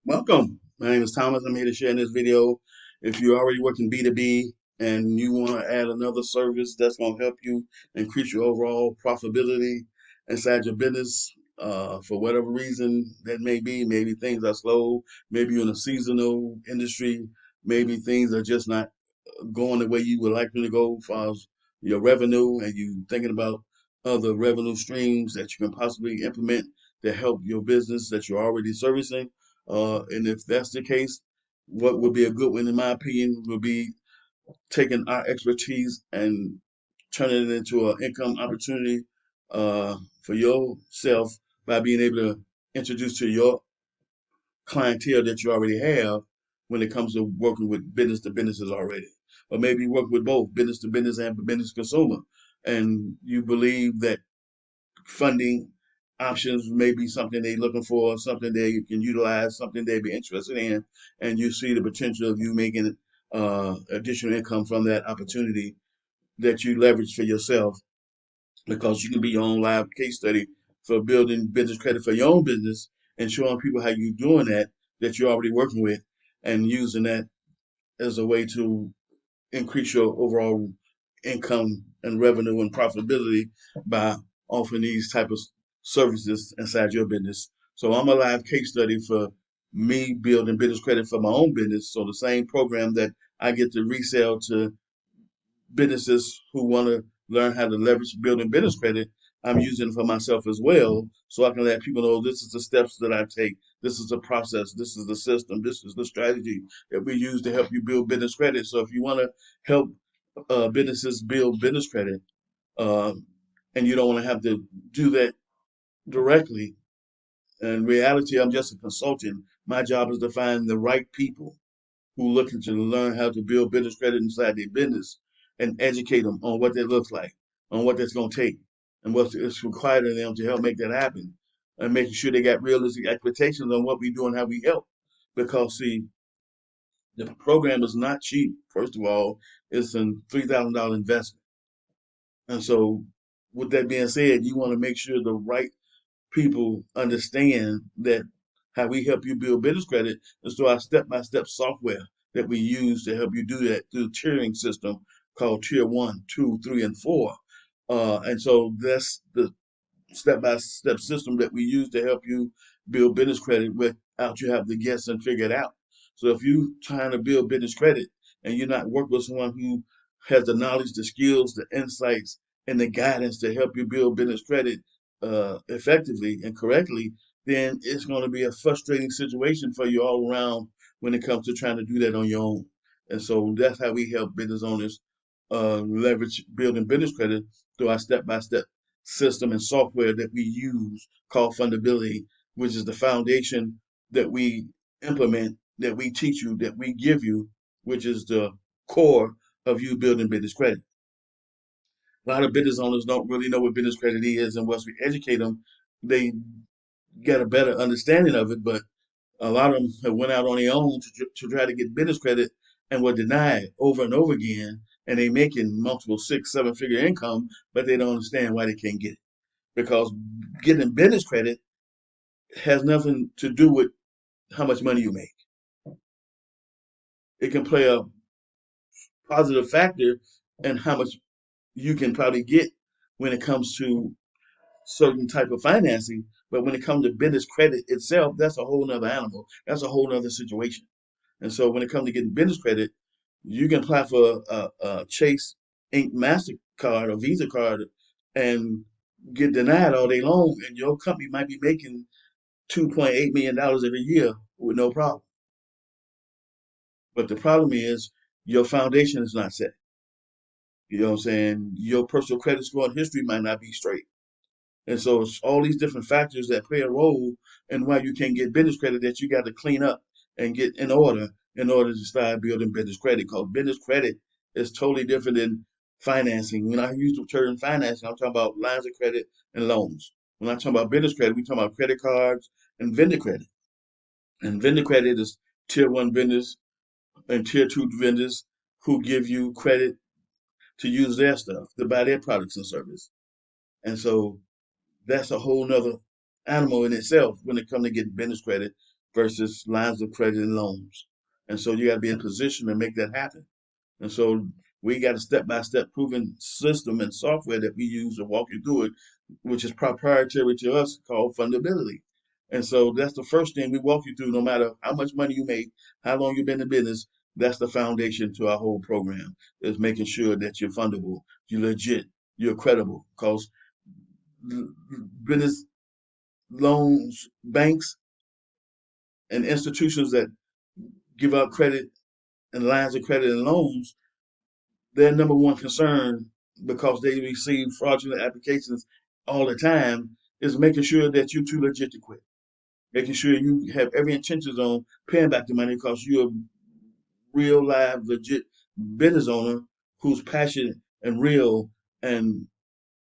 Welcome. My name is Thomas. I'm here to share in this video. If you're already working B2B and you want to add another service that's going to help you increase your overall profitability inside your business, for whatever reason that may be, maybe things are slow, maybe you're in a seasonal industry, maybe things are just not going the way you would like them to go as far as your revenue, and you thinking about other revenue streams that you can possibly implement to help your business that you're already servicing. And if that's the case, what would be a good one, in my opinion, would be taking our expertise and turning it into an income opportunity for yourself by being able to introduce to your clientele that you already have when it comes to working with business to businesses already. Or maybe you work with both business to business and business consumer. And you believe that funding options may be something they're looking for, something they can utilize, something they'd be interested in, and you see the potential of you making additional income from that opportunity that you leverage for yourself, because you can be your own live case study for building business credit for your own business and showing people how you're doing that you're already working with, and using that as a way to increase your overall income and revenue and profitability by offering these type of services inside your business. So I'm a live case study for me building business credit for my own business. So the same program that I get to resell to businesses who want to learn how to leverage building business credit, I'm using it for myself as well, so I can let people know this is the steps that I take, this is the process, this is the system, this is the strategy that we use to help you build business credit. So if you want to help businesses build business credit, and you don't want to have to do that directly, in reality, I'm just a consultant. My job is to find the right people who are looking to learn how to build business credit inside their business and educate them on what that looks like, on what that's going to take, and what is required of them to help make that happen, and making sure they got realistic expectations on what we do and how we help. Because, see, the program is not cheap. First of all, it's a $3,000 investment. And so, with that being said, you want to make sure the right people understand that how we help you build business credit is through our step-by-step software that we use to help you do that through the tiering system called Tier 1, 2, 3, and 4. And so that's the step-by-step system that we use to help you build business credit without you have to guess and figure it out. So if you're trying to build business credit and you're not working with someone who has the knowledge, the skills, the insights, and the guidance to help you build business credit effectively and correctly, then it's going to be a frustrating situation for you all around when it comes to trying to do that on your own. And so that's how we help business owners leverage building business credit through our step-by-step system and software that we use called fundability, which is the foundation that we implement, that we teach you, that we give you, which is the core of you building business credit. A lot of business owners don't really know what business credit is, and once we educate them, they get a better understanding of it. But a lot of them have went out on their own to try to get business credit and were denied over and over again, and they making multiple six, seven figure income, but they don't understand why they can't get it, because getting business credit has nothing to do with how much money you make. It can play a positive factor in how much you can probably get when it comes to certain type of financing. But when it comes to business credit itself, that's a whole nother animal. That's a whole nother situation. And so when it comes to getting business credit, you can apply for a Chase Inc. MasterCard or Visa card and get denied all day long, and your company might be making $2.8 million every year with no problem. But the problem is your foundation is not set. You know what I'm saying? Your personal credit score and history might not be straight. And so it's all these different factors that play a role in why you can't get business credit that you got to clean up and get in order to start building business credit. Because business credit is totally different than financing. When I use the term financing, I'm talking about lines of credit and loans. When I'm talking about business credit, we talking about credit cards and vendor credit. And vendor credit is tier one vendors and tier two vendors who give you credit to use their stuff, to buy their products and service. And so that's a whole nother animal in itself when it comes to getting business credit, versus lines of credit and loans. And so you got to be in position to make that happen. And so we got a step-by-step proven system and software that we use to walk you through it, which is proprietary to us, called fundability. And so that's the first thing we walk you through, no matter how much money you make, how long you've been in business. That's the foundation to our whole program, is making sure that you're fundable, you're legit, you're credible. Because business loans, banks, and institutions that give out credit and lines of credit and loans, their number one concern, because they receive fraudulent applications all the time, is making sure that you're too legit to quit. Making sure you have every intention on paying back the money because you're a real, live, legit business owner who's passionate and real and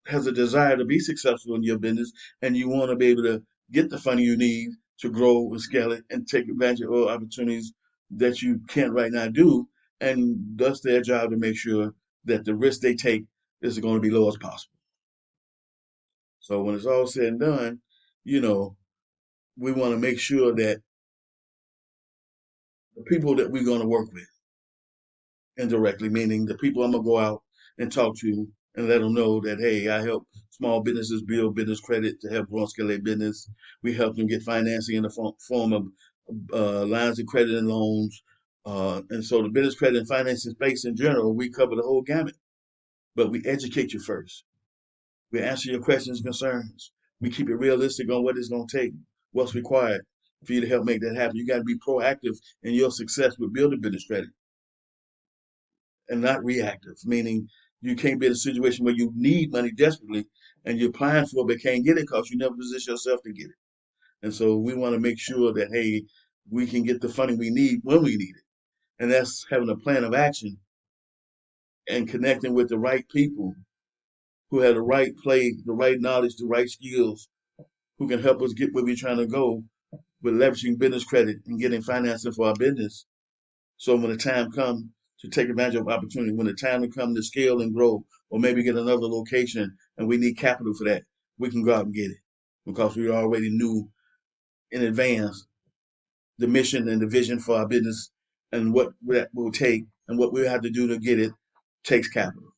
has a desire to be successful in your business, and you want to be able to get the funding you need to grow and scale it and take advantage of all opportunities that you can't right now do. And that's their job, to make sure that the risk they take is going to be low as possible. So when it's all said and done, you know, we want to make sure that the people that we're going to work with indirectly, meaning the people I'm going to go out and talk to and let them know that, hey, I help small businesses build business credit to help grow and scale their business. We help them get financing in the form of lines of credit and loans. And so the business credit and financing space in general, we cover the whole gamut. But we educate you first. We answer your questions and concerns. We keep it realistic on what it's going to take, what's required for you to help make that happen. You got to be proactive in your success with building business credit and not reactive, meaning you can't be in a situation where you need money desperately and you're applying for it but can't get it because you never position yourself to get it. And so we want to make sure that, hey, we can get the funding we need when we need it. And that's having a plan of action and connecting with the right people who have the right play, the right knowledge, the right skills, who can help us get where we're trying to go with leveraging business credit and getting financing for our business. So when the time comes to take advantage of opportunity, when the time to come to scale and grow, or maybe get another location and we need capital for that, we can go out and get it because we already knew in advance the mission and the vision for our business and what that will take and what we have to do to get it takes capital.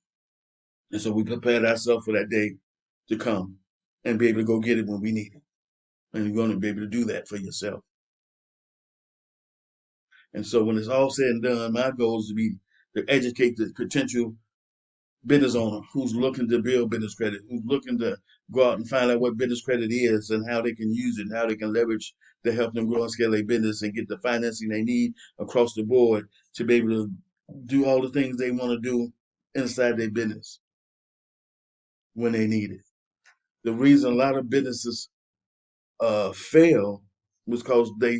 And so we prepared ourselves for that day to come and be able to go get it when we need it. And you're going to be able to do that for yourself. And so when it's all said and done, my goal is to educate the potential business owner who's looking to build business credit, who's looking to go out and find out what business credit is and how they can use it, and how they can leverage to help them grow and scale their business and get the financing they need across the board to be able to do all the things they want to do inside their business when they need it. The reason a lot of businesses fail was because they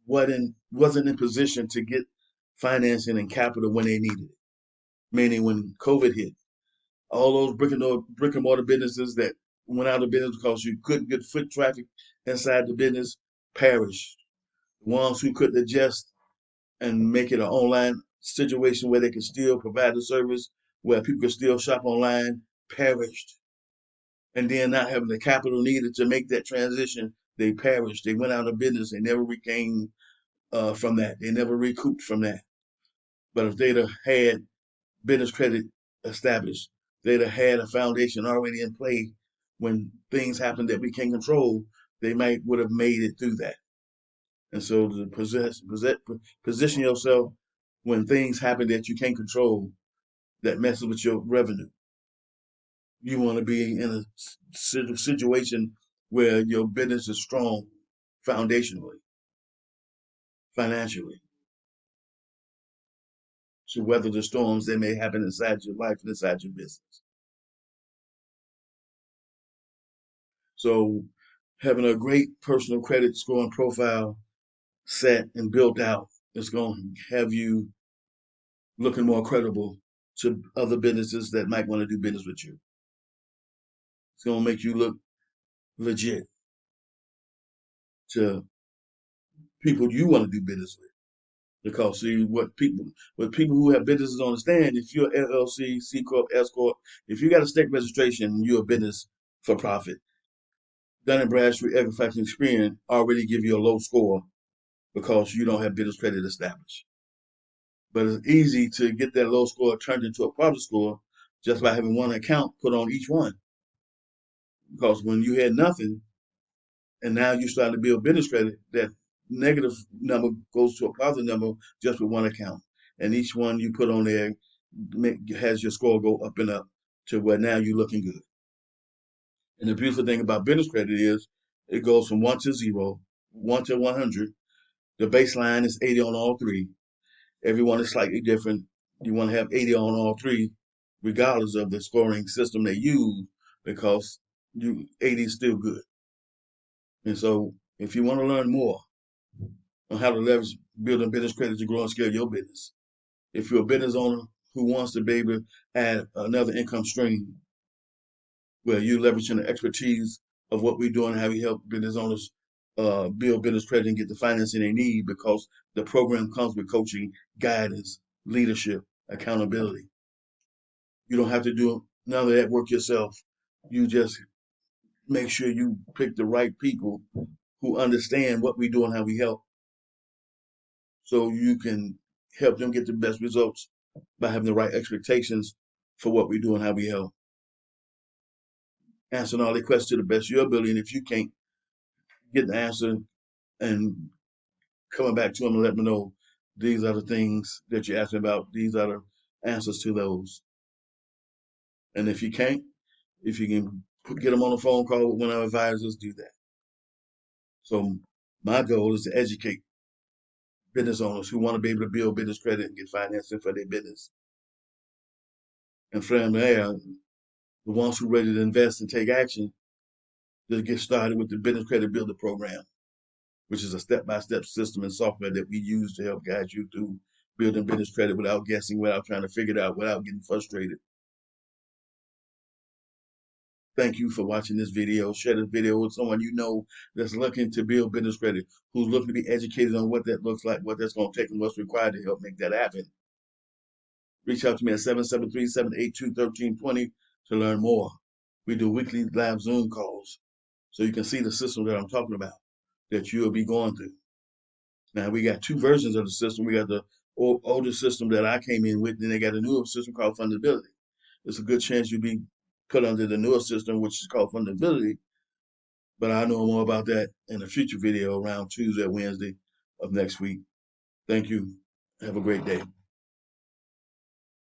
wasn't in position to get financing and capital when they needed it. Meaning when COVID hit, all those brick and mortar businesses that went out of business because you couldn't get foot traffic inside the business perished. The ones who couldn't adjust and make it an online situation where they could still provide the service, where people could still shop online, perished. And then not having the capital needed to make that transition, they perished. They went out of business. They never regained from that. They never recouped from that. But if they'd have had business credit established, they'd have had a foundation already in play when things happen that we can't control, they might would have made it through that. And so to position yourself when things happen that you can't control that messes with your revenue. You want to be in a situation where your business is strong foundationally, financially, to weather the storms that may happen inside your life and inside your business. So having a great personal credit scoring profile set and built out is going to have you looking more credible to other businesses that might want to do business with you. It's going to make you look legit to people you want to do business with. Because see what people who have businesses understand, if you're LLC, C Corp, S Corp, if you got a state registration, you're a business for profit. Dun& Bradstreet Equifax and Experian already give you a low score because you don't have business credit established. But it's easy to get that low score turned into a profit score just by having one account put on each one. Because when you had nothing and now you start to build business credit, that negative number goes to a positive number just with one account. And each one you put on there has your score go up and up to where now you're looking good. And the beautiful thing about business credit is it goes from 1 to 0, 1 to 100. The baseline is 80 on all three. Everyone is slightly different. You want to have 80 on all three, regardless of the scoring system they use, because 80 is still good. And so if you want to learn more on how to leverage building business credit to grow and scale your business, if you're a business owner who wants to be able to add another income stream where you're leveraging the expertise of what we do and how we help business owners build business credit and get the financing they need, because the program comes with coaching, guidance, leadership, accountability. You don't have to do none of that work yourself. You just make sure you pick the right people who understand what we do and how we help, so you can help them get the best results by having the right expectations for what we do and how we help. Answering all the questions to the best of your ability. And if you can't get the answer, and coming back to them and let them know these are the things that you're asking about, these are the answers to those. And if you can't, if you can get them on a phone call with one of our advisors, do that. So my goal is to educate business owners who want to be able to build business credit and get financing for their business. And from there, the ones who are ready to invest and take action, to get started with the Business Credit Builder Program, which is a step-by-step system and software that we use to help guide you through building business credit without guessing, without trying to figure it out, without getting frustrated. Thank you for watching this video. Share this video with someone you know that's looking to build business credit, who's looking to be educated on what that looks like, what that's going to take, and what's required to help make that happen. Reach out to me at 773-782-1320 to learn more. We do weekly live Zoom calls so you can see the system that I'm talking about that you'll be going through. Now, we got two versions of the system. We got the older system that I came in with, then they got a newer system called fundability. There's a good chance you'll be put under the newer system, which is called fundability, but I'll know more about that in a future video around Tuesday or Wednesday of next week. Thank you. Have a great day.